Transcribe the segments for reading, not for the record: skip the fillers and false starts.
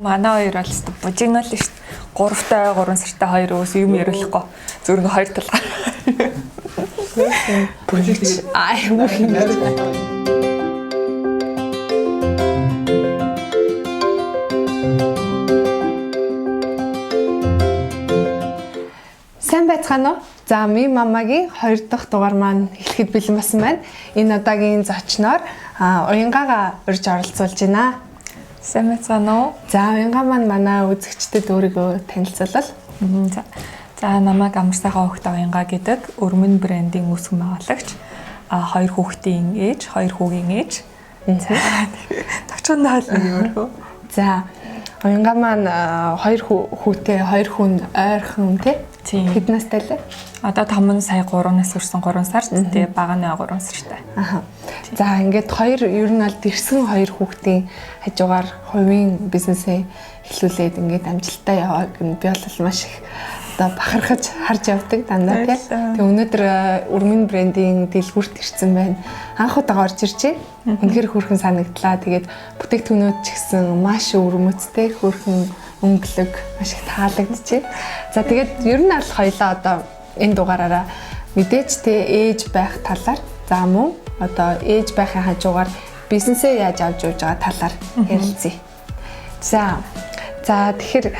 Манай хоёр бол бужигнал шүү дээ. 3-тай 3 сартай хоёр өөс юм яриулахгүй. Зүгээр ингээ хоёр талаар. Бужигч юм яриа. Сайн байцгаана уу? За ми мамагийн 2 дахь дугаар маань эхлэхэд бэлэн болсон байна. Энэ удаагийн зочноор уянгаагаа урьж оролцуулж байна. Сайн байцгаана уу? За уянгаа маань манай үзэгчдэд өөрийгөө танилцуулал. За намайг амар сайхан хөхтэй уянгаа гэдэг өрмөн брендийн үүсгэн байгуулагч. 2 хүүхдийн ээж, 2 хүүгийн ээж. За товчондоо л юмрөө. За уянгаа маань 2 хүүтэй, 2 хүн ойрхон тий? Хэд настай лээ? Одоо том нь сая 3-наас хүрсэн 3 сард, тэгээ бага нь 3 сартай. За ингээд ер нь бол дэрсгэн 2 хүүхдийн хажуугаар хувийн бизнесээ эхлүүлээд ингээд амжилттай явааг нь би бол маш их одоо бахархаж харж явдаг дандаа тий. Тэгээ өнөөдөр өрмөн брендийн дэлгүүрт ирсэн байна. Анх удаа орж иржээ. Үнэхээр хөөрхөн санагдлаа. Тэгээд бүтээгдэхүүнүүд ч гэсэн маш өвөрмөцтэй, хөөрхөн өнгөлөг маш их таалагдчихэ. За тэгээд ер нь аль хоёлаа одоо энэ дугаараараа мэдээж тэ ээж байх талаар за мөн одоо ээж байхын хажуугаар бизнесээ яаж авч явж байгаа талаар ярилцъя. За тэгэхээр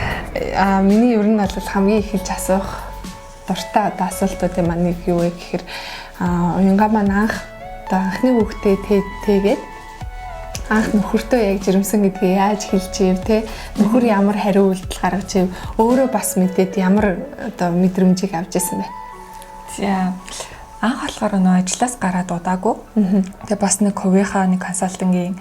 миний ер нь бол хамгийн их хэлж асуух дуртай одоо асуултуудын маань нэг юу вэ гэхээр уянгаа маань анхны хүүхдээ тэгээд анх нөхөртөө яг жирэмсэн гэдгийг яаж хэлж ив те нөхөр ямар хариу үйлдэл гаргаж ив өөрөө бас мэдээд ямар одоо мэдрэмжийг авч ирсэн бэ? За анх болохоор нөө ажлаас гараад удаагүй. Тэгээ бас нэг хувийнхаа нэг консалтингийн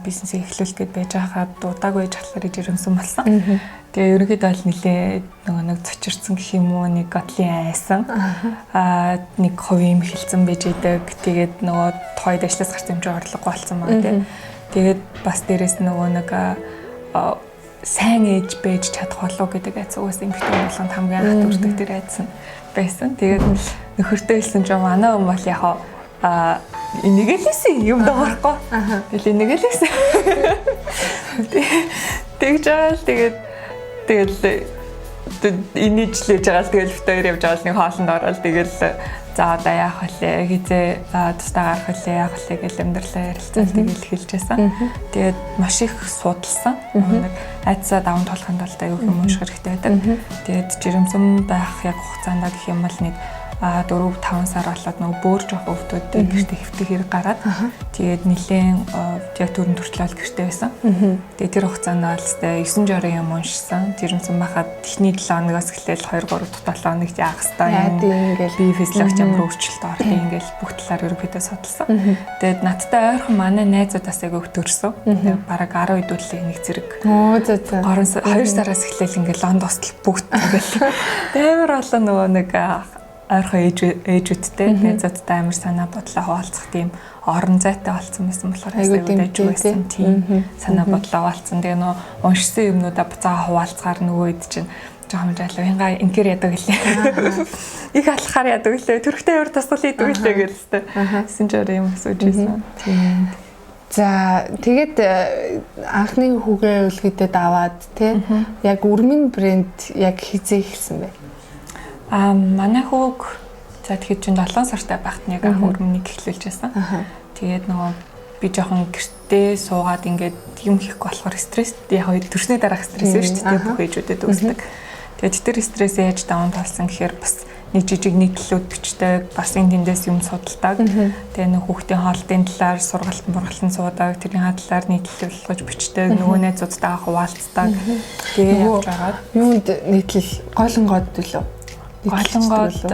бизнесийг эхлүүлэх гээд байж байхад удаагүй жаглахаар жирэмсэн болсон. Тэгээ ерөнхийдөө бол нэлээ нэг цочирсан гэх юм уу нэг готлын айсан. Нэг хувийн хэлцэн байж идэг. Тэгээд нөгөө тухайд ажлаас гарсан хэмжээ орлогогүй болсон байна тий. Тэгээд бас дээрэс нөгөө нэг сайн ээж байж чадах болов гэдэг айц уус эмэгтэй болгонд хамгийн анх төрдөг тэр айц байсан. Тэгээд нөхөртөө хэлсэн ч манай юм бол яг энийг л хийсэн юм дагахгүй. Тэгэл энийг л хийсэн. Тэгэл инээжлээж байгаа л тэгэл битээр явж байгаа л нэг хоолнд ороод тэгэл за одоо яах вэ хизээ тустаа гарах вэ яах вэ гэж амьдралаа ярилцаад тэгэл хэлжсэн. Тэгээд маш их судалсан. Нэг айцаа даван тулаханд бол аюу юм уушх хэрэгтэй байдаг. Тэгээд жирэмсэн байх яг хугацаанд гэх юм бол нэг 4-5 сар болоод нөгөө бөөр жоох өвдөд гэртээ хэвтэх хэрэг гараад тэгээд нэлээд яг төрөн төртлөөл гэртээ байсан. Тэгээд тэр хугацаанд бол өстэй 9 жорын юм уншсан. Жирэмсэн байхад эхний 7 хоногоос эхлээл 2-3 хоногт яах хэвээр юм. Би физиологч ямар өөрчлөлт орох юм ингээл бүх талаар ерөнхийдөө судалсан. Тэгээд надтай ойрхон манай найзуудаас яг өгтөрсөн. Тэгээд бараг 10 хэдүүлээ нэг зэрэг. 2 сараас эхлээл ингээл лонд остол бүгд ингээл амар олон нөгөө нэг ойрхон ээжүүдтэй найзуудтай амар санаа бодлоо хуваалцах тийм орон зайтай болсон байсан болохоор айгуудаж байсан тийм санаа бодлоо хуваалцсан. Тэгээ нөө уншсан юмнуудаа буцаага хуваалцгаар нөгөө ид чинь жоохон жаалаа уянгаа ингээр ядаг гэлээ. Их алхахаар ядаг гэлээ. Төрхтэй өөр тасгал хийдэг гэлээ гэлээ. Гэсэн жоо юм асууж байсан. Тийм. За тэгээд анхны хүүгээ үлгэдэд аваад тий яг өрмөн брэнд яг хизээ эхэлсэн бэ? Манай хүүг за тэгэхэд чинь 7 сартай байхад нэг анх өрмөнийг эхлүүлж байсан. Тэгээд нөгөө би жоохон гэртээ суугаад ингээд юм хийхгүй болохоор стресс яг төрсний дараах стресс шүү дээ бүх ээжүүдэд үүсдэг. Тэгээд тэр стресс яаж даван тулсан гэхээр бас нэг жижиг нийтлэлүүд бичдэг, бас энэ тэндээс юм судалдаг. Тэгээ нэг хүүхдийн хоолтын талаар сургалтын суудаг, тэрийн талаар нийтлэл болгож бичдэг, нөгөө найзуудтайгаа хуваалцдаг. Тэгээ явж байгаа. Юунд нийтлэл голонгод төлөө Голонгод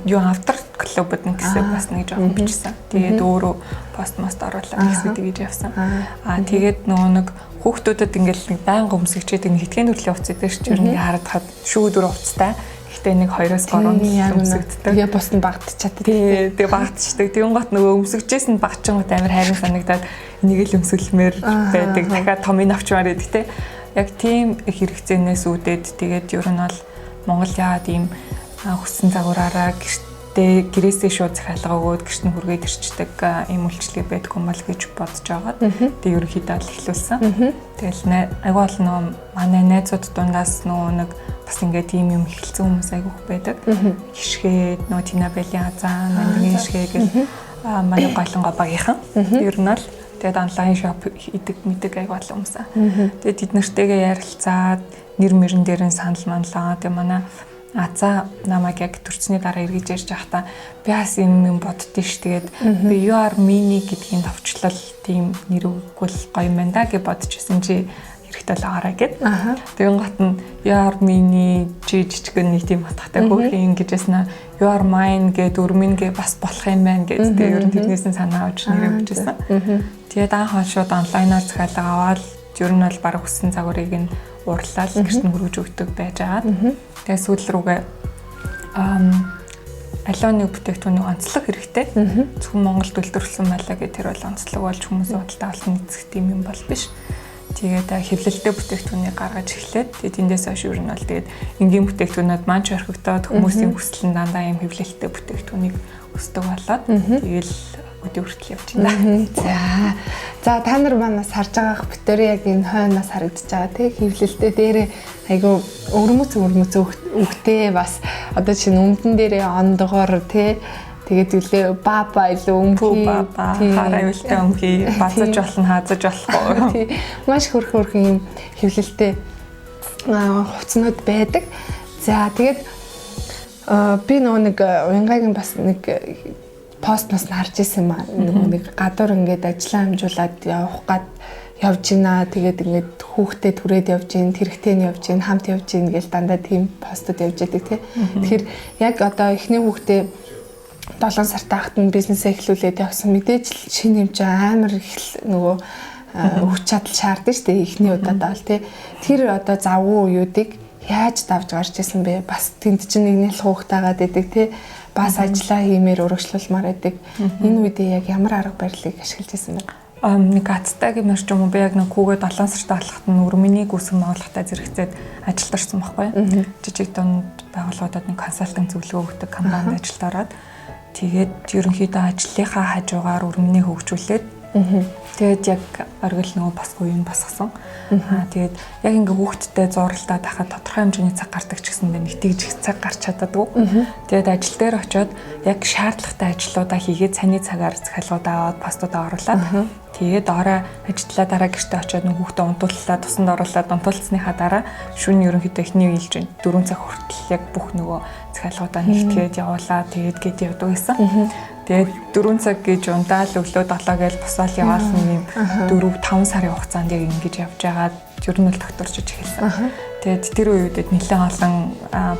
юу автор клубуд гэсэн бас нэг жоохон бичсэн. Тэгээд өөрөө пост оруулаад гэсэн тэгж явсан. Тэгээд нөгөө нэг хүүхдүүдэд ингээл нэг байнга өмсгчээд нэг хэдхэн төрлийн хувцас дээр ч ер нь харагдахад шүүдэр хувцастай. Гэхдээ нэг 2-3 өмсгддэг. Тэгээ бус нь багтчихад. Тэгээ багтчихдаг. Тэгүн гот нөгөө өмсгчээс нь багчингууд амар хайрын санагдаад энийг л өмсгөлмээр байдаг. Дахиад томыг авчмаар байдаг те. Яг тийм хэрэгцээнээс үүдээд тэгээд ер нь бол Монгол яагаад ийм хүссэн загвараараа Тэгээ гэрээсээ шууд захиалга өгөөд гэрт нь хүргээд ирчдэг ийм үйлчлэг байдг юм бол гэж бодож байгаа. Тэгээ ерөнхийдөө л эхлүүлсэн. Тэгэл айгүй бол нөө манай найзууд дундаас нэг бас ингээд ийм юм эхэлсэн хүмүүс айгүй байдаг. Хишгээд нөө Тина Беллийн азаа нандин хишгээ гэл манай голонгоо багийнхан. Ер нь л тэгээд онлайн шоп идэг мэдэг айгүй бол хүмүүс. Тэгээд тэд нартэйгээ ярилцаад нэр мөрөн дээр нь санал манлаа. Тэгээд манай азаа намайг яг төрчний дараа эргэж ярьж байхдаа би бас юм боддөө ш. Тэгээд би UR Mini гэдгийн товчлол тийм нэр өгвөл гоё юм байна да гэж бодож байсан чи хэрэгтэй л агаараа гэд. Тэгэн гот нь UR Mini жижигхэн нэг тийм батгатай хөөрхөн ингэж яснаа UR Mine гэд өрмөн гэ бас болох юм байна гэд. Тэгээд ер нь тэрнээс нь санаа авч нэр өгчээсэн. Тэгээд анх шууд онлайнаар захиалга аваад ер нь бол баг хүссэн загварыг нь уурлаад гэрт нь хөргөж өгдөг байж байгаа. Тэгээ сүүл рүүгээ алионы бүтээгдэхүүнийг онцлог хэрэгтэй. Зөвхөн Монголд үйлдвэрлэсэн байлаа гэх тэр бол онцлог болж хүмүүсийн худалдаа авалт нийцэх юм бол биш. Тэгээд хэвлэлтэй бүтээгдэхүүнийг гаргаж эхлээд тэгээд эндээс хойш ер нь бол тэгээд энгийн бүтээгдэхүүнүүд маань ч орхигдоод хүмүүсийн хүсэл нь дандаа юм хэвлэлтэй бүтээгдэхүүнийг өсдөг болоод тэгээд өдөө хүртэл явж байна. За та нар манаас харж байгаа битүүр яг энэ хойноос харагдаж байгаа тий хэвлэлтэй дээрээ айгу өрмөц өгтэй бас одоо чинь өмдөн дээрээ ондгоор тий тэгээд үлээ баба илүү өмхий хараа үлтэй өмхий бацаж болно хаазаж болохгүй тий маш хөрхөн юм хэвлэлтэй хувцнууд байдаг. За тэгээд би нэг уянгагийн бас нэг постноос харж ирсэн маа нэг гадуур ингээд ажиллаа хамжуулаад явах гад явж гинэ. Тэгээд ингээд хүүхдээ түрээд явж гин, тэрэгтэй нь явж гин, хамт явж гин гэж дандаа тийм постууд явж байдаг тий. Тэгэхээр яг одоо эхний хүүхдээ 7 сартай хахад нь бизнесээ эхлүүлээд явсан мэдээж шинэ юм чи амар их нөгөө хүч чадал шаардсан шүү дээ эхний удаадаа бол тий. Тэр одоо завгүй үеүүдийг яаж давж гарч ирсэн бэ? Бас тэнд чинь нэг нэл хуухтайгаад идэг тий. Бас ажиллаа хиймээр өргөжлүүлмээр байдаг. Энэ үедээ яг ямар арга барилыг ашиглаж байсан бэ? Нэг гацтай гэмээр ч юм уу би яг нэг хүүгээ 7 сартай болоход нь өрмөнийг үүсгэн байгуулахтаа зэрэгцээд ажилд орсон байхгүй. Жижиг дунд байгууллагуудад нэг консалтинг зөвлөгөө өгдөг компанид ажилд ороод тэгээд ерөнхийдөө ажлынхаа хажуугаар өрмөнийг хөгжүүлээд тэгээд яг оргил нөгөө босгүй юм босгосон. Тэгээд яг ингээ хүүхдтэй зууралдаа тахад тодорхой хэмжээний цаг гардаг ч гэсэндээ нэг тэгж цаг гарч чаддаггүй. Тэгээд ажил дээр очиод яг шаардлагатай ажлуудаа хийгээд цааны цагаар захиалгуудаа аваад постуудаа оруулаад тэгээд орой ажиллаа дараа гэртээ очиод нэг хүүхдээ унтууллаа, тусанд оруулаад унтуулсныхаа дараа шөнө ерөнхийдөө эхний ээлжинд 4 цаг хүртэл яг бүх нөгөө захиалгуудаа нэгтгээд явуулаа тэгээд гээд явдаг гэсэн. Тэгээд 4 цаг гэж ундаал өглөө 7 гээл босоод яваал нэг юм 4-5 сарын хугацаанд яг ингэж явж байгаад ер нь л докторч эхэлсэн. Тэгээд тэр үеүүдэд нэлээд олон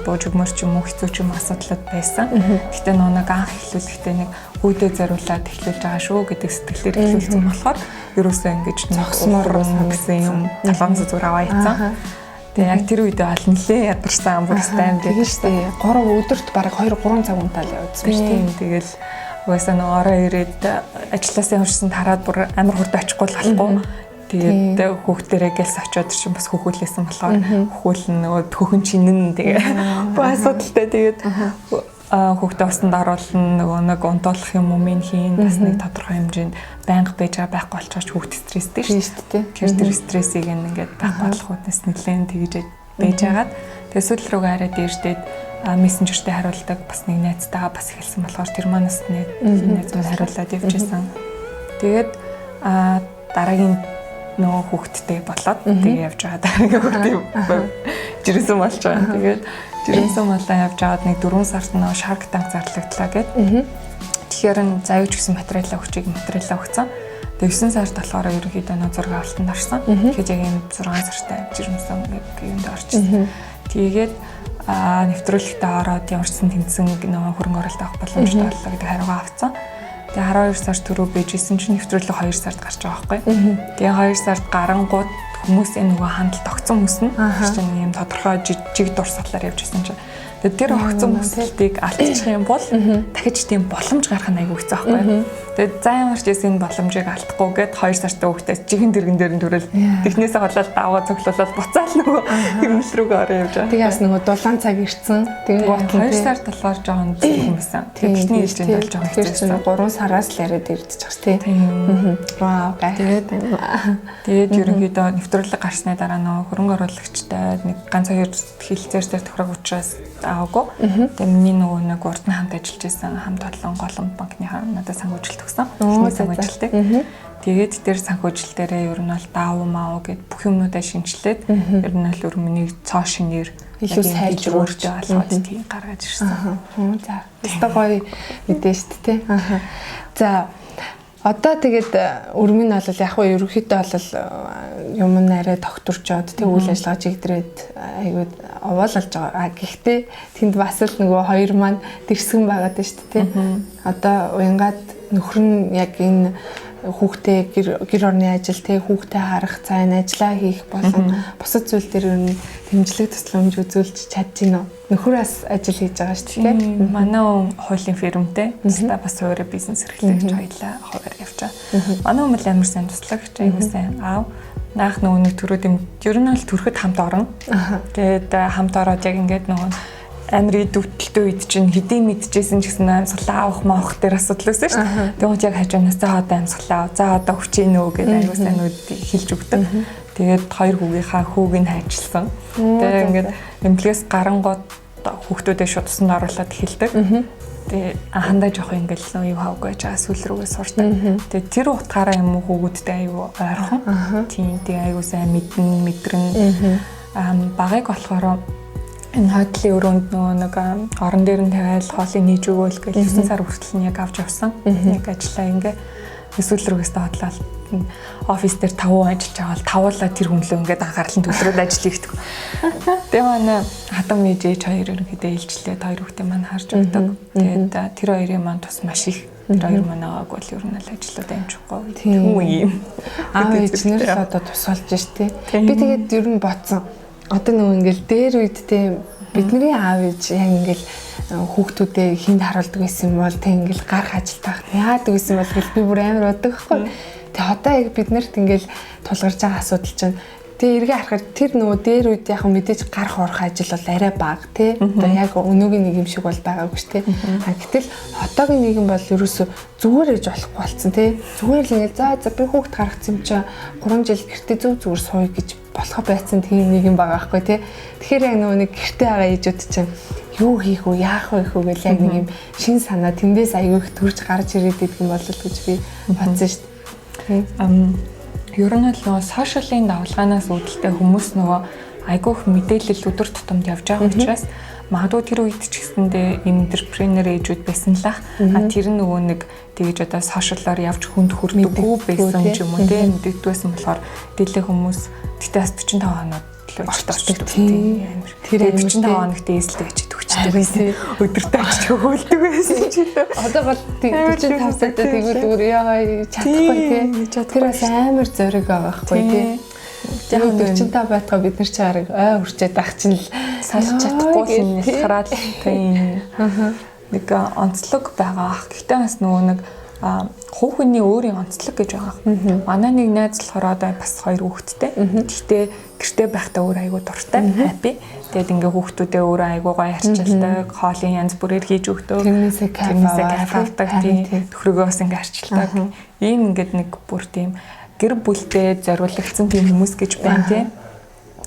бууж өгмөр ч юм уу хэцүү ч юм асуудлууд байсан. Гэтэ нэг анх эхлүүлэхдээ нэг хүйдээ зориулаад эхлүүлж байгаа шүү гэдэг сэтгэлээр эхлүүлсэн болохоор ерөөсөө ингэж зогсмоор гэсэн юм 700 зүгээр аваа ийцсан. Тэгээ яг тэр үедээ бол нэлээд ядарсан бүрстай юм дээ шүү дээ. 3 өдөрт бараг 2-3 цаг унтаал явуулсан биш тийм. Тэгэл угаасаа нэг орой ирээд ажилласаа хурцсан тараад бүр амар хурд очихгүй л болохгүй. Тэгээд хүүхдэрээ гэлс очиод чинь бас хөхүүлсэн болохоор хөхүүл нөгөө хөхөн чинэн тэгээ бас асуудалтай тэгээд хүүхдээ усанд оруулна нөгөө нэг унтуулах юм уу минь хийн бас нэг тодорхой хэмжээнд байнга байж байгаа байхгүй болчихж хүүхд стресстэй шүү дээ. Тэгэхээр тэр стрессийг ингээд байхгүй болохоос нэлээд тэгж байж байгаад тэгээд сүүл рүүгээ арай дээрдээд мессенжертэй хариулдаг бас нэг найзтайгаа бас эхэлсэн болохоор тэр манаас найзууд хариулаад явжсэн. Тэгээд дараагийн нөгөө хүүхдтэй болоод тэгээ явж байгаа дараагийн хүүхдээ жирэмсэн болж байгаа. Тэгээд жирэмсэн болоо явж аваад нэг 4 сард нөгөө Shark Tank зарлагдлаа гэд. Тэгэхээр нь заяуч гэсэн материалаа өгсөн. Тэгээ 9 сард болохоор ерөнхийдөө нөгөө зураг авалтанд орсон. Тэгэхээр яг энэ 6 сартай жирэмсэн юунд орчихсон. Тэгээд нэвтрүүлэгтээ ороод ямарчсан тэнцэн нөгөө хөрөнгө оруулалт авах боломжтой боллоо гэдэг хариугаа авцсан. Тэгээ 12 сард түрүү бийжсэн чинь нэвтрүүлэг 2 сард гарч байгаа байхгүй. Тэгээ 2 сард гарангууд хүмүүсийн нөгөө хандлт огцон хүмүүс нь чинь юм тодорхой жижиг дурсгалаар явж исэн чинь Тэгээд тэр огцон хүсэлтийг алдчих юм бол дахиж тийм боломж гарах нь айгүй хэцүү байхгүй юу? Тэгээд за ямар ч гэсэн энэ боломжийг алдахгүй гээд 2 сартай хүүхдээс чихэн дэргэн дээр нь төрөл технээсээ болоод даваа цоглуулаад буцаал нөгөө хэмнэл рүүгээ ороо явж байгаа. Тэгээс нөгөө дулаан цаг ирсэн. Тэгэнгүүт 2 сар толгоор жоохон зүг юмсан. Техникний ээлжинд болж байгаа юм чинь 3 сараас л яриад ирдэж байгаа тийм. Вау гай. Тэгээд ерөнхийдөө нэвтрүүлэг гарсны дараа нөгөө хөрөнгө оруулагчтай нэг ганц 2 хилцээрсээр тохирох учраас аваагүй. Тэгээд миний нөгөө нэг урд нь хамт ажиллаж байсан хамт олон голомт банкныхаа надад санхүүжилт өгсөн. Санхүүжилтийг. Тэгээд тэр санхүүжилт дээрээ ер нь бол даав маа гэд бүх юмнуудаа шинжилээд ер нь бол өрмөнийг цоо шинээр илүү сайжруулж болгоод тийм гаргаж ирсэн. За. Өстө гоё мэдээ шүү дээ. За. Одоо тэгээд өрмөн нь бол яг хөө ерөнхийдөө бол юм нарай докторчоод тэг үйл ажиллагаа чигдрээд айгуу овоолж байгаа. Гэхдээ тэнд бас л нөгөө хоёр маань дэрсгэн байгаад байна шүү дээ. Одоо уянгаад нөхөр нь яг энэ хүүхдээ гэр орны ажил тэг хүүхдээ харах цаан ажиллаа хийх болон бусад зүйл дээр нь хэмжлэг тусламж үзүүлж чадчихна уу? Нөхөрөөс ажил хийж байгаа шүү дээ. Манай хуулийн фирмтэй та бас өөрөө бизнес эрхлэгч хоёлаа хуваар явж байгаа. Манай хүмүүс амар сайн туслагч аягүй сайн аав. Наах нөгөө нэг төрөөд юм ер нь бол төрөхөд хамт орно. Тэгээд хамт ороод яг ингээд нөгөө амир дэвтэлтэй үед чинь хэдий мэдчихсэн ч гэсэн амьсгалаа авах маах дээр асуудал үүсэн шүү дээ. Тэгвэл яг хажуунаас за одоо амьсгалаа за одоо хүчээнэ үү гэдэг аягүй сайн нүд хэлж өгдөг. Тэгээд хоёр хүүгийнхаа хүүг нь хайчилсан. Тэгээд ингээд эмнэлгээс гарангууд хүүхдүүдээ шууд тусанд оруулаад эхэлдэг. Тэгээд анхандаа жоох ингээд нөө юу хавгүй жаа сүүл рүүгээ сурдаг. Тэгээд тэр утгаараа юм уу хүүгүүдтэй аягүй ойрхон. Тийм тэгээд аягүй сайн мэдрэн багыг болохоор энэ хойдлын өрөөнд нөгөө нэг орон дээр нь тавиал хоолыг нээж өгөөл гэж 9 сар хүртэл нь яг авч явсан. Яг ажиллаа ингээ эсвэл рүүгээс хотлал офис дээр 5 ажиллаж байгаа бол тавуулаа тэр хүнлөө ингээд анхаарлын төлрөөд ажил хийдэг. Тэгээ манай хатам ээжээж хоёр ерөнхийдөө ээлжлээд хоёр хүүхдээ маань харж өгдөг. Тэгээд тэр хоёрын маань тус маш их тэр хоёр манайгааг бол ер нь л ажлууд амжихгүй тийм юм. Аав ээжнэр л одоо тусалж штэ. Би тэгээд ер нь бодсон. Одоо нөгөө ингээл дээр үед те бидний аав ээж яг ингээл хүүхдүүдээ хинд харуулдаг байсан юм бол те ингээл гарах ажилд тахт яадаг байсан бол би бүр амар боддог байхгүй. Тэг одоо яг биднэрт ингээл тулгарч байгаа асуудал чинь тэг эргээ харахад тэр нөгөө дээр үед яг мэдээж гарах орох ажил бол арай бага те. Одоо яг өнөөгийн нэг юм шиг бол байгаагүй ш те. Гэтэл одоогийн нийгэм бол ерөөсө зүгээр ээж болохгүй болсон те. Зүгээр л ингээл за би хүүхд гаргацсан юм чи 3 жил гэртээ зүгээр сууя гэж болох байсан тийм нийгэм байгаа байхгүй те. Тэгэхээр яг нөгөө нэг гэртээ байгаа ээжүүд чинь юу хийх вэ, яах вэ гэл яг нэг юм шин санаа тэндээс аягүй их төрж гарч ирээд идэх юм бол гэж би бодсон шүү дээ. Ер нь л нөгөө сошиалын давлгаанаас үүдэлтэй хүмүүс нөгөө айгүй их мэдээлэл өдөр тутамд явж байгаа учраас магадгүй тэр үед ч гэсэндээ энтерпренер ээжүүд байсан л ах. Тэр нөгөө нэг тэгэж одоо сошиалаар явж хүнд хүрдэггүй байсан ч юм уу те мэддэгдсэн болохоор дийлэх хүмүүс тэгтээ 45 хоног л очдог тийм амар. Тэр 45 хоногт эзэлдэг гэж төгчдөг байсан. Өдөртөө очиж хөөлдөг байсан ч гэдэг. Одоо бол 45 сая тэгвэл өөр яа чадахгүй те. Тэр бас амар зориг байгаа байхгүй те. Яг 45 байтгаа бид нар чи хараг ой үрчээд ах чинь л салж чадахгүй юм хараад тийм нэг онцлог байгаа ах. Гэхдээ бас нөгөө нэг хүүхний өөрийн онцлог гэж байгаа. Манай нэг найз болохоор одоо бас 2 хүүхэдтэй. Гэхдээ гэртээ байхдаа өөр айгуу дуртай, happy. Тэгээд ингээ хүүхдүүдээ өөрөө айгуу гоё арчилдаг, хоолын янз бүрээр хийж өгдөг. Тэрнээсээ кайф авдаг, тийм төхрөгөө бас ингээ арчилдаг. Ийм ингээд нэг бүр тийм гэр бүлтэй зориулагдсан тийм хүмүүс гэж байна тийм.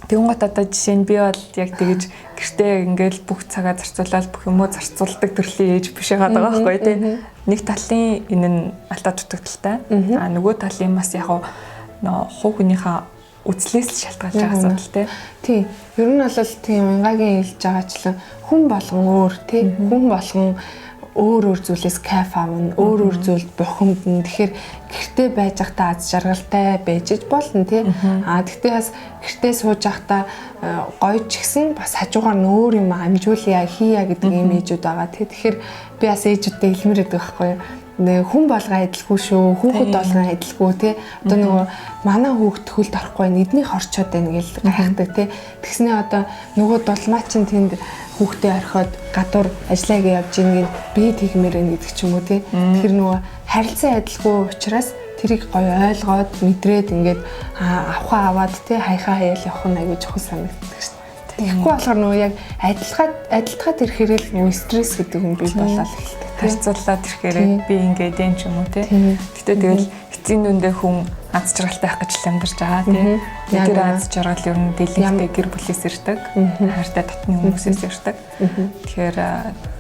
Тэгвэл одоо жишээ нь би бол яг тэгэж гэртээ ингээл бүх цагаа зарцуулаад бүх юмөө зарцуулдаг төрлийн ээж биш байгаа байхгүй тийм. Нэг талын энэ нь алдаа дутагдaltaй. Нөгөө талын бас яг хүүхнийхээ үзлээс л шалтгаалж байгаа асуудал тийм. Тийм. Ер нь бол тийм Янгагийн хэлж байгаачлан хүн болгон өөр тийм. Хүн болгон өөр зүйлээс кайф авна, өөр зүйлд бухимдна. Тэгэхээр гэртээ байж байхдаа аз жаргалтай байж болно тий. Тэгтээ бас гэртээ сууж байхдаа гоё ч гэсэн бас хажуугаар нь өөр юм амжуулъя, хийя гэдэг юм ээжүүд байгаа тий. Тэгэхээр би бас ээжүүдтэй хэлмээр байдаг байхгүй юу. нэг хүн болгоо адилгүй шүү. Хүүхэд болгоо адилгүй тий. Одоо нөгөө манай хүүхэд хөлд орохгүй байна. Эднийх орчоод байна гэж гайхдаг тий. Тэгснээ одоо нөгөө дулмаа чинь тэнд хүүхдээ орхиод гадуур ажиллаагаа явж ийн би тэгмээр байна гэдэг ч юм уу тий. Тэгэхээр нөгөө харилцан адилгүй учраас тэрийг гоё ойлгоод мэдрээд ингээд авахаа аваад тий хаяхаа хаяал явах нь аягүй чухал санагддаг шин. Тэгэхгүй болохоор нөгөө яг адилтгаад ирэхээр л нөгөө стресс гэдэг юм бий болоод эхэлдэг. Харьцуулаад ирэхээр би ингээд юм ч юм уу тий. Гэтэ тэгэл эцсийн дүндээ хүн аз жаргалтай байх гэж амьдарч байгаа тий. Тэр аз жаргал ер нь дэлгэцтэй гэр бүлээс ирдэг. Хайртай дотны хүмүүсээс ирдэг. Тэгэхээр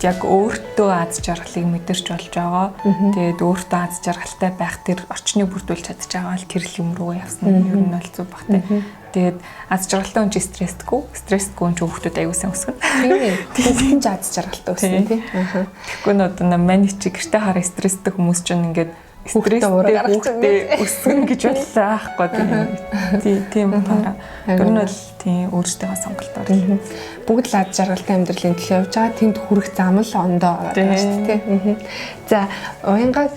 яг өөртөө аз жаргалыг мэдэрч болж байгаа. Тэгээд өөртөө аз жаргалтай байх тэр орчныг бүрдүүлж чадчих байгаа л тэр юм руу явсан нь ер нь бол зүг бах тий. Тэгээд аз жаргалтай хүн ч стрессдэггүй хүн ч хүүхдүүд аягүй сайн өсгөн. Тийм ч аз жаргалтай өсгөн тий. Тэгэхгүй нь одоо маний чи гэртээ хараа стресстэй хүмүүс ч ингээд стресстэй өсгөн гэж бодлоо аахгүй тийм байна. Тэр нь бол тийм өөрсдийнхөө сонголтоор бүгд л аз жаргалтай амьдралын төлөө явж байгаа. Тэнд хүрэх зам л ондоо байгаа шүү дээ тий. За уянгаа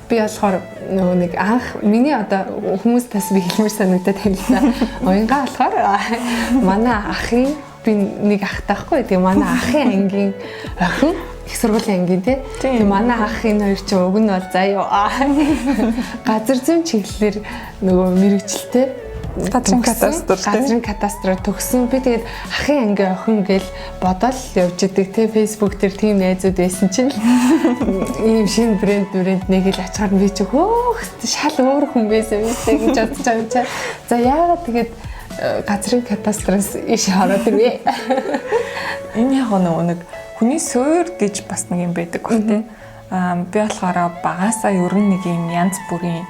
би болохоор нөгөө нэг анх миний одоо хүмүүс тас би хэлмээр санагдаад танилаа. Уянгаа болохоор манай ахын би нэг ах таахгүй. Тэгээ манай ахын ангийн охин их сургуулийн ангийн тий. Тэгээ манай ах энэ хоёр ч уг нь бол заяа. Газар зүйн чиглэлээр нөгөө мэрэгчлээ газрын кадастр төгсөн. Би тэгээд ахын ангийн охин гэл бодоод явж идэг тий. Facebook дээр тийм найзууд байсан чинь ийм шинэ брэнд нэг л ачаар би ч хөөх шал өөр хүн байсан юм шиг гэж бодож байгаа. За яагаад тэгээд газрын кадастраас иш хараад ирвэ. Энэ яг нэг хүний суурь гэж бас нэг юм байдаг баг тий. Би болохоор багасаа ер нь нэг юм янз бүрийн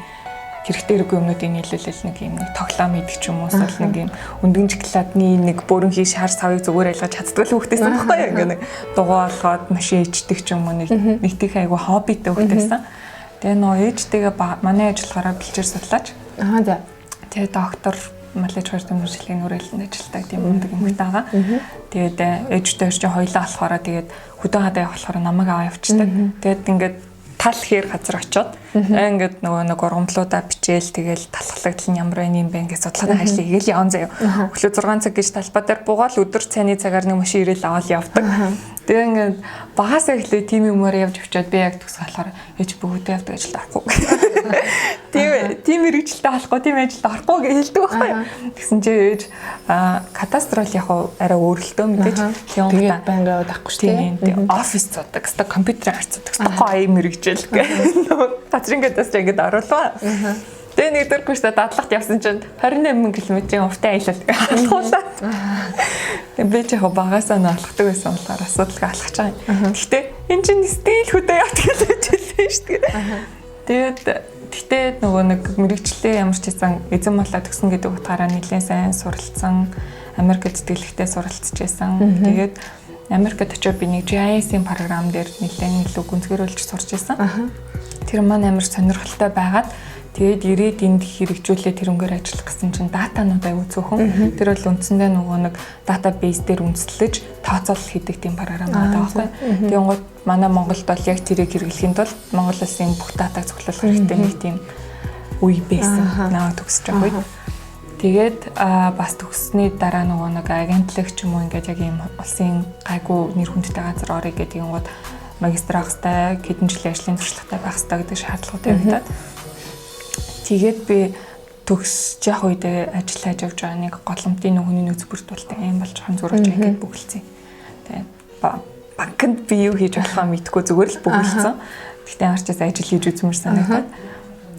хэрэгтэй хэрэггүй юмнуудыг нийлүүлэл нэг юм нэг тоглоом идэх ч юм уу эсвэл нэг юм өндгөн шоколадны нэг бүрэнхий шар савыг зүгээр ялгаж чаддгүй хүүхдээс байхгүй юу ингээ нэг дугуй олгоод машин ичдэг ч юм уу нэг тийх айгу хоббитэй хүүхдээсэн. Тэгээ нөө ээжтэйгээ манай ээж болохоор бэлчээр судлаач. За. Тэгээ доктор малч хоёр төмөржлийн үрэлтэнд ажилладаг тийм өндөг эмэгтэй байгаа. Тэгээд ээжтэй ч хоёлаа болохоор тэгээд хөдөө хадаа явах болохоор намайг аваа явчихдаг. Тэгээд ингээд тал хээр газар очиод ингээд нөгөө нэг ургамлуудаа бичээл тэгэл талхлагдал нь ямар юм бэ гэж судлаад ажиллаа игээл яван заяа. Өглөө 6 цаг гэж талбай дээр буугаал өдөр цайны цагаар нэг машин ирээл аваад явдаг. Тэгээ ингээд багасаа эхлээ тийм юмор явж очиод би яг төгс болохоор ээж бүгдээ явдаг ажилд орохгүй. Тийм мэрэгчлээ болохгүй тийм ажилд орохгүй гэж хэлдэг байхгүй. Тэгсэн чи ээж кадастрал яг арай өөрлөлтөө мэдээж тэгээд байнга яваад авахгүй шүү дээ. Офис цудаг, ста компьютер харцдаг, ста гоё мэрэгжил гэх. Газрын кадастр ингэж оруулаа. Тэгээ нэг дөр курсаа дадлагт явсан чинь 28 км-ийн увтай аялал алхуулаад. Тэгээ би ч яг багасаа нь алхдаг байсан болохоор асуудалгаа алхаж байгаа. Гэхдээ энэ чинь стил хөдөө явдаг гэж хэлсэн шүү дээ. Тэгээд нөгөө нэг мэрэгчлээ ямар ч байсан эзэн малаа төгсөн гэдэг утгаараа нэлээд сайн суралцсан. Америкт тэтгэлэгтэй суралцж байсан. Тэгээд Америкт очиж би нэг GIS-ийн програм дээр нэлээд илүү гүнзгийрүүлж сурч байсан. Тэр маань амар сонирхолтой байгаад тэгээд ирээд энд хэрэгжүүлээ тэрнгээр ажиллах гэсэн чинь датанууд аягүй цөөхөн. Тэр бол үндсэндээ нөгөө нэг датабейс дээр үндэслэж тооцоолол хийдэг тийм програм байгаа байхгүй. Тэгээд манай Монголд бол яг тэрийг хэрэглэхийн тулд Монгол улсын бүх датаг цуглуулах хэрэгтэй нэг тийм үе байсан. Наа төгсөж байгаа үед. Тэгээд бас төгссөний дараа нөгөө нэг агентлаг ч юм уу ингээд яг ийм улсын гайгүй нэр хүндтэй газар орё гэдэг юм гот магистр авах хэрэгтэй, хэдэн жилийн ажлын туршлагатай байх хэрэгтэй гэдэг шаардлагатай байдаг. Тэгээд би төгсөж явах үедээ ажил хийж явж байгаа нэг голомтын нөгөөний нөөц бүрдүүлдэг юм болж хан зурж ингээд бүгэлцээ. Тэгээд банкнд би юу хийж болохоо мэдгүй зүгээр л бүгэлцсэн. Гэхдээ ямарчаас ажил хийж үзмэр санагдаад.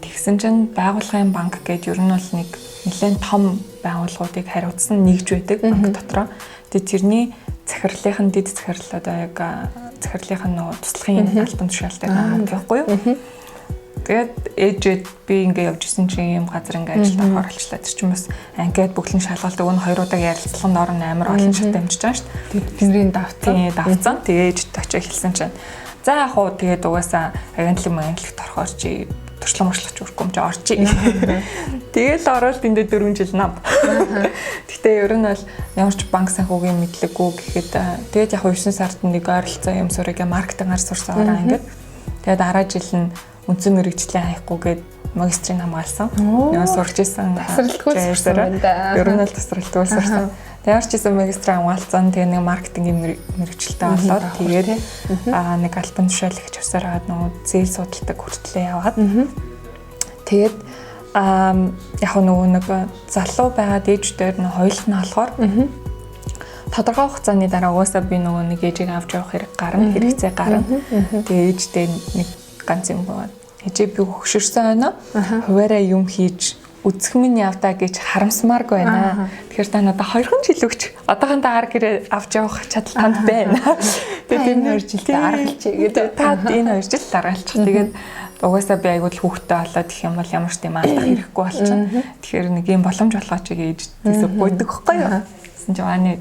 Тэгсэн чинь байгууллагын банк гэдэг ер нь бол нэг нэлээд том байгууллагуудыг хариуцсан нэгж байдаг банк дотроо. Тэгээд тэрний захирлын дэд захирал одоо яг захирлын нөгөө туслахын албан тушаалтай хамт байхгүй юу? Тэгээд ээжэд би ингээ явж исэн чинь юм газар ингээ ажилд орохоор болчлаа. Тэр чинь бас анкет бүглэн шалгалдаг өн хоёр удаа ярилцлаганд орно амар олон шат амжиж байгаа шүү дээ. Тэдний давцсан. Тэгээ ээжд очиж хэлсэн чинь за яг уу тэгээд угаасаа агентлагт орохоор чи туршлага мөрчлөгч өрөхгүй юм чи орчий. Тэгэл ороод эндээ 4 жил нам. Гэтэ ер нь бол ямар ч банк санхүүгийн мэдлэггүй гэхэд тэгээд яг 9 сард нэг ойролцоо юм сурыг маркетингаар сурсаар ингээд Тэгээд дараа жил нь үндсэн мэрэгжлийн хаяггүйгээд магистрийг хамгаалсан. Нөгөө сурч исэн. Тасралтгүй сурсан байна да. Ер нь л тасралтгүй сурсан. Тэгээд орч исэн магистрийг хамгаалсан. Тэгээд нэг маркетингийн мэрэгчлээ болоод тэгээд нэг альбом тушаалагч авсаар хагаад нөгөө зээл судалдаг хүртлээ яваад. Тэгээд яг нөгөө нэг залуу байгаа ээждээр нь хоёулт нь болохоор тодорхой хугацааны дараа угаасаа би нөгөө нэг ээжийг авч явах хэрэг гарна, хэрэгцээ гарна. Тэгээд ээжтэй нэг ганц юм байна. Ээжээ би хөгшөрсөн байна. Хуваараа юм хийж үзэх минь явдаа гэж харамсмааргүй байна. Тэгэхээр та надад 2 жил өгч одоохондоо ар гэрээ авч явах чадал танд байна. Тэгээд энэ 2 жилдээ аргалж гэдэг. Та энэ 2 жил аргалчих. Тэгээд угаасаа би айгуул хүүхдтэй болоод гэх юм бол ямар ч тийм алдах хэрэггүй болчихно. Тэгэхээр нэг юм боломж болгооч гэж ээжээс гуйдаг байхгүй юу? Гэсэн чинь аанаа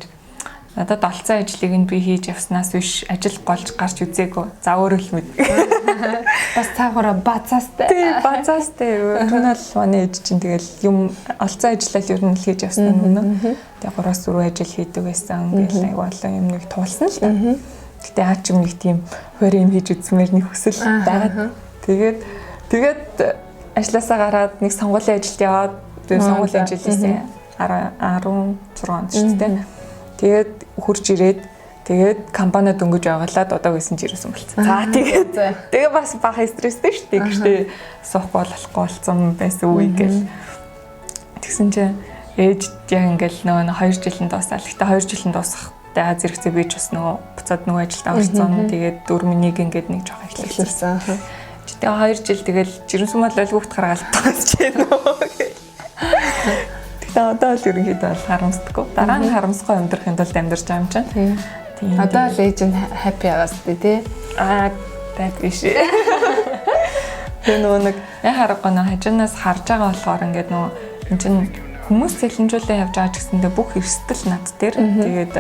надад олцсон ажлыг нь би хийж явснаас биш ажил голж гарч үзээгүй. За өөрөө л мэд. Бас цаагаараа базаастай. Тий, базаастай. Тэр нь бол манай ээж чинь тэгэл юм олцсон ажиллал ер нь л хийж явсан юм. Тэгээ 3-4 ажил хийдэг байсан. Ингээл аяг болоо юм нэг туулсан л та. Гэтэ хаа ч юм нэг тийм хоёр юм хийж үзмээр нэг хүсэл байгаад. Тэгээд ажилласаа гараад нэг сонгуулийн ажилд яваад сонгуулийн ажил хийсэн. 16 онд шүү дээ. Тэгээд хурж ирээд тэгээд компаниуд дөнгөж явгалаад одоо гэсэн ч ирсэн болцсон. За тэгээд бас бага стресстэй шүү дээ. Гэхдээ суухгүй болохгүй болсон байсан үе гэл. Тэгсэн чинь ээж яг ингээл нөгөө 2 жилийн дуусаад. Гэхдээ 2 жилийн дуусах тэгээ зэрэгцээ би ч бас нөгөө буцаад нөгөө ажилд орсон. Тэгээд 4-1 ингээд нэг жоох эхлэвсэн. Тэгээ 2 жил тэгэл жирэмсэн бол хүүхд гаргаалт таасч байна. Тэгээ одоо л ерөнхийдөө бол харамсдаггүй. Дараа нь харамсгүй амьдрахын тулд амьдарч байгаа юм чинь. Тийм. Одоо л ээж нь happy байгаас тий. Бат биш. Тэгээ нөгөө нэг харахгүй нөө хажуунаас харж байгаа болохоор ингээд нөгөө энэ чинь хүмүүс цэлэнжүүлээ явж байгаа ч гэсэндээ бүх эрсдэл над дээр. Тэгээд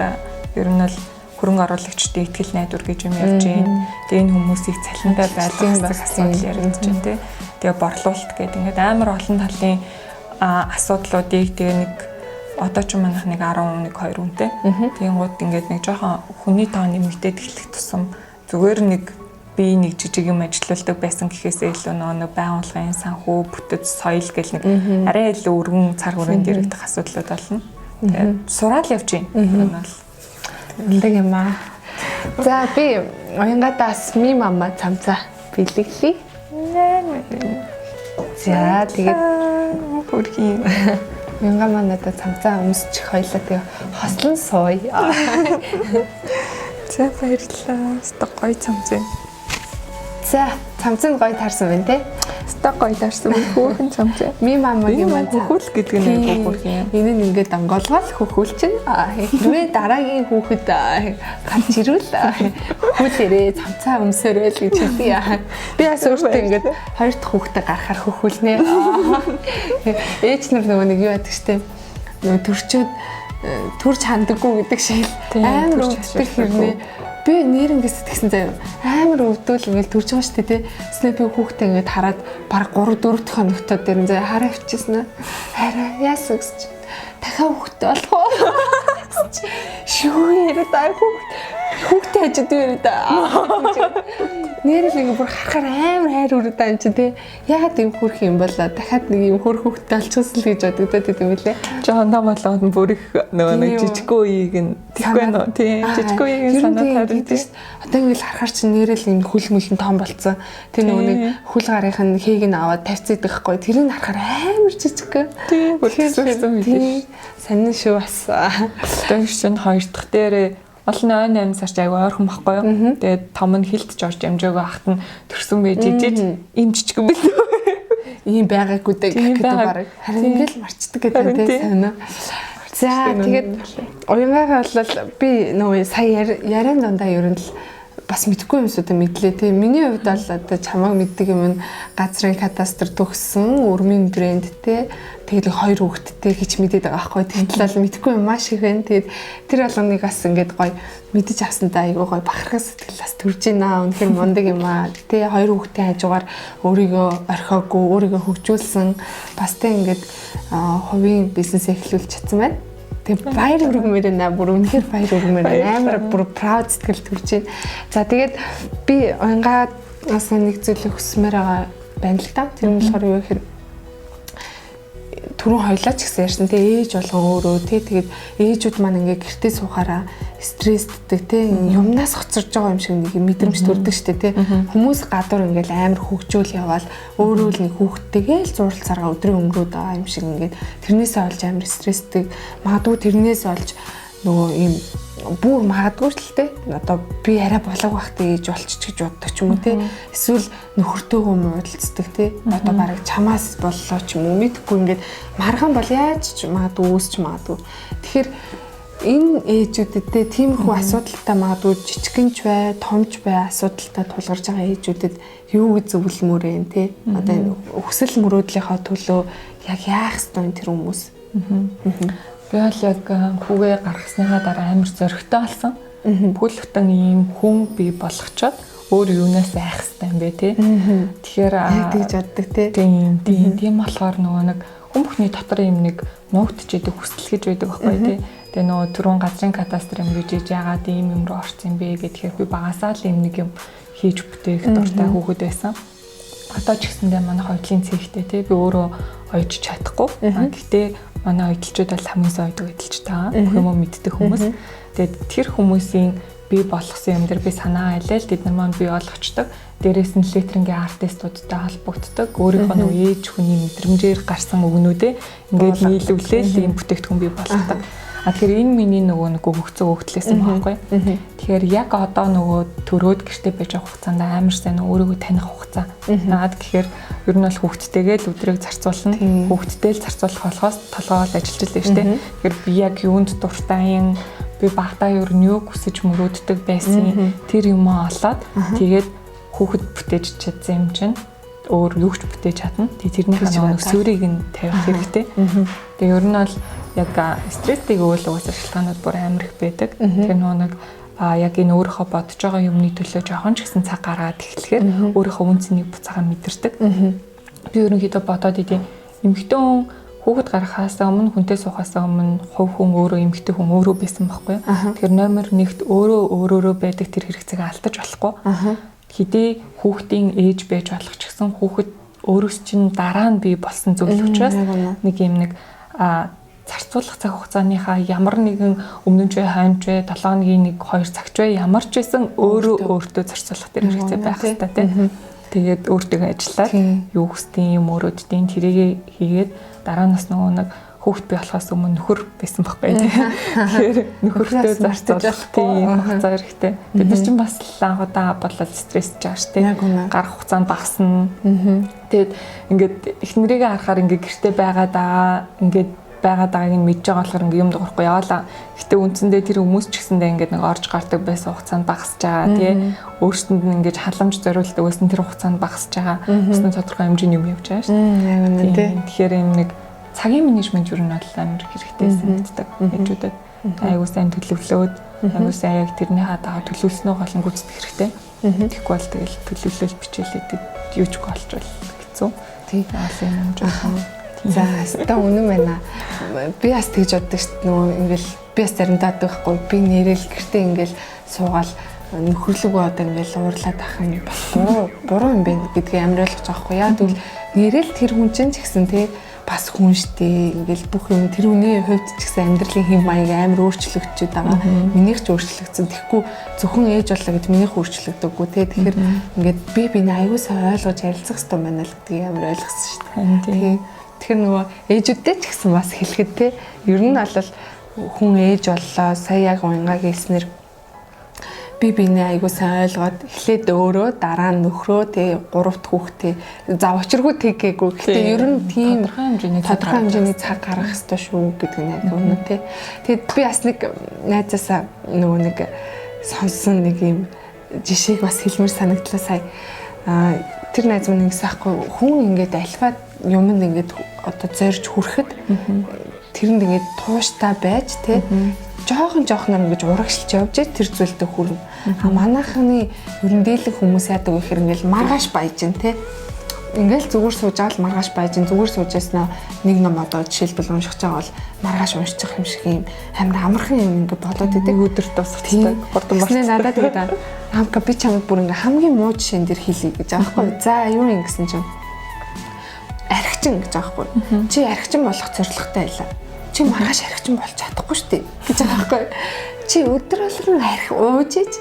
ер нь бол хөрөнгө оруулагчдын ихтгэл найдвар гэж юм явж байна. Тэгээ энэ хүмүүсийг цалиндаа байлгах асуудал яригдж байна тий. Тэгээ борлуулалт гэдэг ингээд амар олон талын асуудлуудыг тэгээ нэг одоо ч манайх нэг 11-2 үнэтэй. Тэгэнгუთ ингээд нэг жоохон хүний тоо нэмэгдээд эхлэх тусам зүгээр нэг би нэг жижиг юм ажилладаг байсан гэхээсээ илүү нэг байгууллагын санхүү, бүтэц, соёл гэл нэг арай илүү өргөн цар хүрээнд яригдах асуудлууд болно. Тэгээд сураал явж байна. Үндэг юм аа. За би уянгадаас ми мама цамцаа бэлэглэе. За тэгээд хөрхий. Уянга маань надад цамцаа өмсчих хоёлаа тэгээ хослон сууя. За баярлалаа. Өстө гоё цамцаа. За цамцын гоё таарсан байна те. Өстө гоё таарсан. Хөөхөн цамцаа. Ми мамагийн маань хөхүүл гэдэг нь айгүй хөрхий юм. Энэ нь ингээд онгоолгоол хөхүүл чинь хэрвээ дараагийн хүүхэд гарч ирвэл хөхүүлээрээ цамцаа өмсөөрэй л гэж хэлдэг. Би бас өөртөө ингээд хоёр дахь хүүхдээ гарахаар хөхүүлнэ. Ээж нар нөгөө нэг юу яадаг штеп. Нөгөө төрчөөд төрж хандаггүй гэдэг шиг амар өвддөг хэрнээ. Би нэрнгэс тэгсэн заяа амар өвдөл ингээл төрж байгаа шүү дээ тий. Тэснэ би хүүхдээ ингээд хараад баг 3-4 дахь хоногтоо дээр нь заяа хараа авчихсан аа. Хараа яасан гэж. Дахиад хүүхдээ болох уу? Шүү яриад хүүхдээ хажууд яриад нэрэл ингээ бүр харахаар амар хайр үрээд байгаа юм чи тий. Яагаад юм хөрх юм бол дахиад нэг юм хөрх хүүхдээ олчихсон л гэж бодогдоод идэв юм лээ. Жохон том болгоод бүр их нөгөө нэг жижиггүй үеийг нь тэггүй нөө тий. Жижиггүй үеийг санаад харин тий. Одоо ингээл харахаар чи нэрэл юм хөл мөлн том болцсон. Тэр нөгөө нэг хөл гарынх нь хийг нь аваад тавьцдаг байхгүй. Тэрийг харахаар амар жижиг. Тий. Бүртгсэн мэдээ. Санин шүү бас. Одоо чинь хоёр дахь дээрээ олон 8 сарч айгүй ойрхон байхгүй юу. Тэгээд том нь хилтж орж амжаагүй ахт нь төрсөн байж ижиж им жижиг юм билүү. Ийм байгаагүй дээ гэдэг баг. Харин ингээл марцдаг гэдэг тийм санаа. За тэгээд уянгагаа бол би нөгөө сая яриан дандаа ер нь л бас мэдгүй юмсуудаа мэдлээ тийм. Миний хувьд бол одоо чамааг мэддэг юм газрын кадастр төгссөн, өрмийн брэнд тийм. Тэгээд 2 хүүхэдтэй гэж мэдээд байгаа байхгүй. Тэгтэл бол мэдгүй юм маш их байна. Тэгээд тэр болгоныг бас ингээд гоё мэдэж авсандаа айгүй гоё бахархах сэтгэл бас төрж байна. Үнэхээр мундаг юм аа. Тэ 2 хүүхдийн хажуугаар өөрийгөө орхиогүй, өөрийгөө хөгжүүлсэн бас тэ ингээд хувийн бизнес эхлүүлж чадсан байна. Тэгээ баяр хүргэмээр байна. Бүр үнэхээр баяр хүргэмээр байна. Амар бүр proud сэтгэл төрж байна. За тэгээд би уянгаад Бас нэг зүйлийг хүсмээр байгаа байна л та. Тэр нь болохоор юу гэхээр түрүүн хоёлаа ч гэсэн ярьсан тий ээж болгон өөрөө тий тэгээд ээжүүд маань ингээ гэртээ суухаараа стресстэй тий юмнаас хоцорж байгаа юм шиг нэг мэдрэмж төрдөг штэ тий хүмүүс гадуур ингээл амар хөгжөөл яваал өөрөө л нэг хүүхдтэйгээ л зурлцаараа өдрийн өнгөрөөд байгаа юм шиг ингээд тэрнээсээ олж амар стресстэй магадгүй тэрнээс олж нөгөө ийм бүр магадгүй ч л те одоо би арай болоог байхтай ээж болчих гэж боддог ч юм уу те эсвэл нөхөртөөгөө муудалцдаг те одоо бараг чамаас боллоо ч юм уу мэдхгүй ингээд маргаан бол яаж ч магадгүй үүсч магадгүй тэгэхээр энэ ээжүүдэд те тиймэрхүү асуудалтай магадгүй жижигэнч бай томч бай асуудалтай тулгарч байгаа ээжүүдэд юу гэж зөвлөмөр вэ те одоо энэ өсөл мөрөөдлийнхаа төлөө яг яах ёстой тэр хүмүүс би бол яг хүүгээ гаргасныхаа дараа амар зөрөгтэй болсон. Бүл бүтэн ийм хүн бий болгочоод өөр юунаас айх хэрэгтэй юм бэ те. Тэгэхээр тэгж боддог те. Тийм болохоор нөгөө нэг хүн бүхний дотор ийм нэг нуугдж идэг хүсэл гэж байдаг байхгүй те. Тэгээ нөгөө түрүүн газрын кадастр юм гэж яагаад ийм юм руу орсон юм бэ гэхээр би багасаа л ийм нэг юм хийж бүтээх дуртай хүүхэд байсан. Одоо ч гэсэндээ манай хоёрын цэгтэй те би өөрөө ойж чадахгүй. Гэхдээ манай эдэлчүүд бол хамгийн сайн ойдог эдэлчтэй байгаа. Бүх юм мэддэг хүмүүс. Тэгээд тэр хүмүүсийн бий болгосон юм дээр би санаа айлал тэд нар маань бий болгочдөг. Дээрээс нь литрингийн артистуудтай холбогддог. Өөрийнхөө нөгөө ээж хүний мэдрэмжээр гарсан өгнүүдээ ингээд нийлүүлээл ийм бүтээгдэхүүн бий болгодог. Тэгэхээр энэ миний нөгөө нэг өгцөө өгдлээс юм байхгүй. Тэгэхээр яг одоо нөгөө төрөөд гэртээ байж байгаа хугацаанд амар сайн өөрийгөө таних хугацаа. Наад гэхээр ер нь бол хүүхдтэйгээ л өдрийг зарцуулна. Хүүхдтэй л зарцуулах болохоос толгоол ажиллаж л штэ. Тэгэхээр би яг юунд дуртай би багтаа ер нь юу хүсэж мөрөөддөг байсан. Тэр юм олоод тэгээд хүүхэд бүтээж чадсан юм чинь өөр юу ч бүтээж чадна. Тэрнийхээ нөгөө сүрийг нь тавих хэрэгтэй. Тэгээ ер нь бол яг стресстэй үйл угаас шалтгаанууд бүр амар их байдаг. Тэр нэг яг энэ өөрийнхөө бодож байгаа юмны төлөө жоохон ч гэсэн цаг гаргаад эхлэхээр өөрийнхөө үнцнийг буцаага мэдэрдэг. Би ерөнхийдөө бодоод идэв. Эмэгтэй хүн хүүхэд гарахаас өмнө хүнтэй суухаас өмнө хувь хүн өөрөө эмэгтэй хүн өөрөө байсан байхгүй. Тэгэхээр номер 1-т өөрөөрөө байдаг тэр хэрэгцээг алдаж болохгүй. Хэдий хүүхдийн ээж байж болох ч гэсэн хүүхэд өөрөөс чинь дараа нь бий болсон зүйл учраас нэг юм нэг зарцуулах цаг хугацааныхаа ямар нэгэн өмнө нь ч хойно ч 7 хоногийн 1-2 цагч бай ямар ч байсан өөртөө зарцуулах тэр хэрэгцээ байх хэрэгтэй тийм. Тэгээд өөртөө ажиллаад юу хүсдэг юм өрөөддیں۔ тэрийг хийгээд дараа нас нөгөө нэг хүүхд бий болохоос өмнө нөхөр байсан байхгүй тийм. Тэгэхээр нөхөртөө зарцуулах тийм хугацаа хэрэгтэй. Бид нар чинь бас анхудаа болол стрессж байгаа шүү дээ. Гарах хугацаанд багасна. Тэгээд ингээд эхнэрийгээ харахаар ингээд гэртээ байгаад байгааг нь мэдж байгаа болохоор ингээм юм дуурахгүй яваалаа. Гэтэ үндсэндээ тэр хүмүүс ч гэсэндээ ингээд нэг орж гардаг байсан хугацаанд багасж байгаа тий. Өөрсдөнд нь ингээд халамж зориулдаг байсан тэр хугацаанд багасж байгаа. Бас нэг тодорхой хэмжээний юм явж байгаа шүү дээ. Яг үнэ тий. Тэгэхээр юм нэг цагийн менежмент юу нь бол амар хэрэгтэй санагддаг хэвчүүдэд. Айгуу сайн төлөвлөөд айгуу сайн яг тэрнийхээ дагаа төлөвлөснөө гол нь гүйцэтгэх хэрэгтэй. Тэгэхгүй бол тэгэл төлөвлөл бичээлээд юу ч болж бол хэцүү. Тий. Аалын юм жоохон. За хэвээр үнэн байна. Би бас тэгж боддог шүү дээ. Нөгөө ингээл би бас заримдаа байхгүй. Би нэрэл гэртээ ингээл суугаал нөхөрлөгөө одоо ингээл уурлаад ах юм буруу юм байна гэдгийг амар ойлгож байгаа байхгүй. Яг тэгвэл нэрэл тэр хүн чинь ч гэсэн тий бас хүн штэ. Ингээл бүх юм тэр хүний хувьд ч гэсэн амьдралын хэм маяг амар өөрчлөгдөж байгаа. Минийх ч өөрчлөгдсөн. Тэгэхгүй зөвхөн ээж боллоо гэж минийх өөрчлөгдөггүй тий. Тэгэхээр ингээд би биний аягүй сайн ойлгож ярилцах хэрэгтэй байна л гэдгийг амар ойлгосон шүү дээ. Тэгэхээр нөгөө ээжүүдтэй ч гэсэн бас хэлэхэд те ер нь бол хүн ээж боллоо сая яг уянгаа гээснээр би биний айгуу сайн ойлгоод эхлээд өөрөө дараа нь нөхрөө те 3 дахь хүүхдээ за учиргүй тэггээгүй. Гэхдээ ер нь тийм тодорхой хэмжээний цаг гаргах хэрэгтэй шүү гэдэг нь яг үнэ те. Тэгэд би бас нэг найзаасаа нөгөө нэг сонсон нэг юм жишээг бас хэлмээр санагдлаа сая. Тэр найз минь ингэсэхгүй хүн ингээд альфа юмд ингээд одоо зорж хүрэхэд тэрэнд ингээд тууштай байж те жоохон ингэж урагшилж явж тэр зүйлдээ хүрнэ. Манайхны ерөн дийлэн хүмүүс яадаг вэ гэхээр ингээд маргааш баяж ин те ингээл зүгээр сууж байгаа л маргааш байж зүгээр суужснаа нэг ном одоо жишээлбэл уншиж байгаа бол маргааш уншчих юм шиг юм амар амархан юм ингээ бодоод идэг өдөр тусахтай хурдан болчихсон. Надад тэгээд амка би чамд бүр ингээ хамгийн муу жишээн дээр хэлье гэж аахгүй. За юу юм гэсэн чинь архичин гэж аахгүй. Чи архичин болох зорилготой байлаа. Чи маргааш архичин болж чадахгүй шүү дээ гэж аахгүй. Чи өдөр болгон архи ууж иж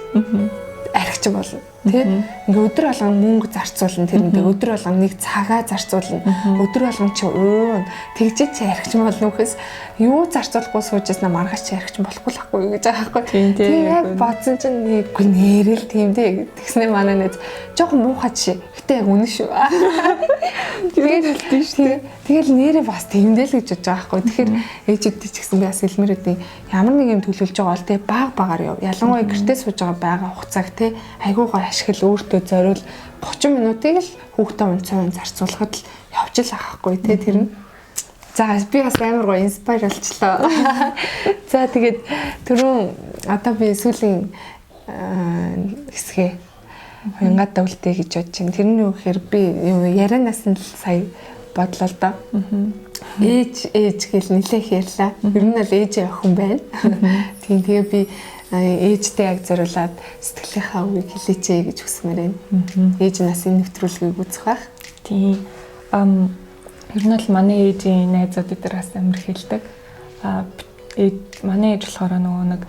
архичин болно. Тэ ингээ өдөр болгон мөнгө зарцуулна тэрэндээ өдөр болгон нэг цагаа зарцуулна өдөр болгон чи уун тэгжээ чи архичин болно үхээс юу зарцуулахгүй суужснаа маргааш чи архичин болохгүй л ахгүй гэж байгаа байхгүй тийм яг бодсон чинь нэггүй нэрэл тийм дээ тэгснэ манай нэз жоохон муухай жишээ гэтээ яг үнэн шүү тэгээд хэлдэг шүү тэгэл нэрээ бас тэмдэл гэж бодож байгаа байхгүй тэгэхээр ээжүүдтэй ч гэсэн би бас хэлмээр үдээ ямар нэг юм төлөвлөж байгаа бол тэ баг багаар яв ялангуяа гэртээ сууж байгаа хугацааг тэ айгуу гоо ашигла өөртөө зориул 30 минутыг л хүүхдээ унцсан зарцуулахад л явж л авахгүй тий тэр нь. За би бас амар гоо инспайр болчлоо. За тэгээд түрүүн одоо би сүүлийн хэсгээ хянгаад давлтээ гэж бодож байна. Тэр нь юу гэхээр би ярианаас нь л сая бодлоо л доо. Ээж гэл нэлээх ярьлаа. Ер нь л ээж охин байна. Тийм тэгээ би ээжтэй яг зориулаад сэтгэлийнхаа үгийг хэлээчээ гэж хүсмээр байна. Ээж нас энэ нэвтрүүлгийг үзэх байх. Тийм. Ер нь л манай ээжийн найзууд дээр бас амар хэлдэг. Манай ээж болохоор нөгөө нэг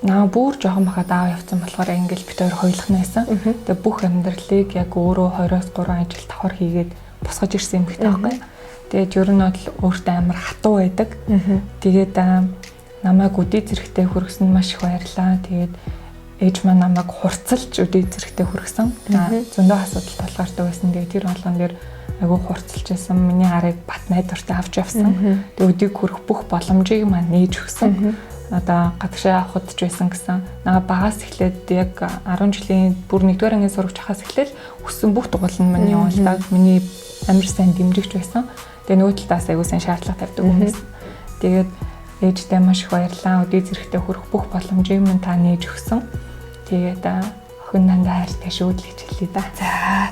наа бүр жоохон бахад аав явцсан болохоор ингээл бид хоёр хойлох найсан. Тэгээ бүх амьдралыг яг өөрөө 20-3 жил давхар хийгээд босгож ирсэн юм гэх таахгүй. Тэгээд ер нь бол өөртөө амар хатуу байдаг. Тэгээд намайг үдий зэрэгтэй хүргэсэн маш их баярлаа. Тэгээд ээж маань намайг хурцлж үдий зэрэгтэй хүргэсэн. Зөндөө асуудал тулгардаг байсан. Тэгээд тэр болгон дээр айгүй хурцлж байсан. Миний харыг бат найдвартай авч явсан. Тэгээд үдийг хүрэх бүх боломжийг маань нээж өгсөн. Одоо гадагшаа авахд ч байсан гэсэн. Наа багаас эхлээд яг 10 жилийн бүр 1-р ангийн сурагч хахаас эхлээл өссөн бүх дугуйл нь миний явуулдаг. Миний амар сайн дэмжигч байсан. Тэгээ нөгөө талаас айгүй сайн шаардлага тавьдаг хүмүүс. Тэгээд ээжтэй маш их баярлаа. Үдий зэрэгтэй хүрэх бүх боломжийг минь та нээж өгсөн. Тэгээд охин дандаа хайртай шүү л гэж хэлье да. За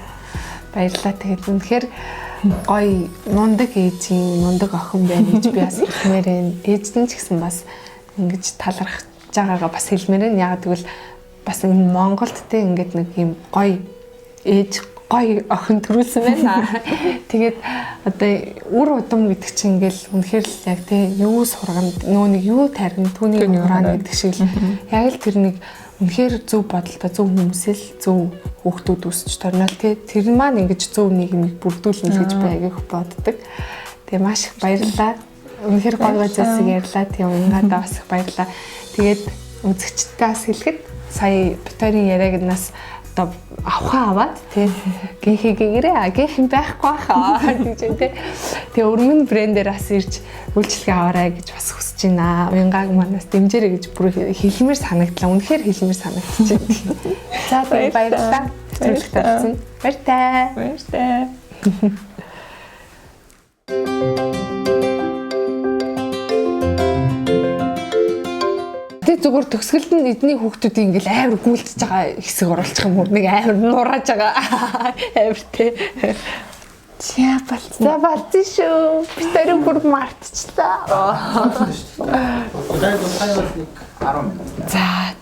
баярлалаа. Тэгээд үнэхээр гоё мундаг ээжийн мундаг охин байна гэж би бас хэлмээр байна. Ээжтэн ч гэсэн бас ингэж талархаж байгаагаа бас хэлмээр байна. Яг тэгвэл бас энэ Монголд те ингээд нэг юм гоё ээж гоё охин төрүүлсэн байна. Тэгээд одоо үр удам гэдэг чинь ингээл үнэхээр л яг те юу сургана нөө нэг юу тархин түүний хураана гэдэг шиг л яг л тэр нэг үнэхээр зөв бодолтой зөв хүмүүсэл зөв хүүхдүүд өсч торнол те тэр маань ингэж зөв нэг юм бүрдүүлнэ гэж би агиох боддог. Тэгээ маш их баярлалаа. Үнэхээр гоё зүйлсийг ярьлаа. Тийм унгадаа бас их баярлалаа. Тэгээд үзэгчдээ бас хэлэхэд сая битэрийн яриаг нас одоо авахаа аваад тий гинхийгээрээ гинхэн байхгүй хаа гэж тий. Тэгээ өрмөн брэндээр бас ирж үйлчлэгээ аваарай гэж бас хүсэж байна. Уянгааг манаас дэмжээрэй гэж бүр хэлмээр санагдлаа. Үнэхээр хэлмээр санагдчихэв. За тэгээ баярлалаа. Баярлалаа. Баяртай. Баяртай. Тэг зүгээр төгсгөлд нь эдний хүүхдүүд ингээл амар гүйлдэж байгаа хэсэг оруулчих юм уу? Нэг амар нурааж байгаа. Амар тий. За болцсон шүү. Би тэрийг бүр мартчихлаа. Одоо 10 минут. За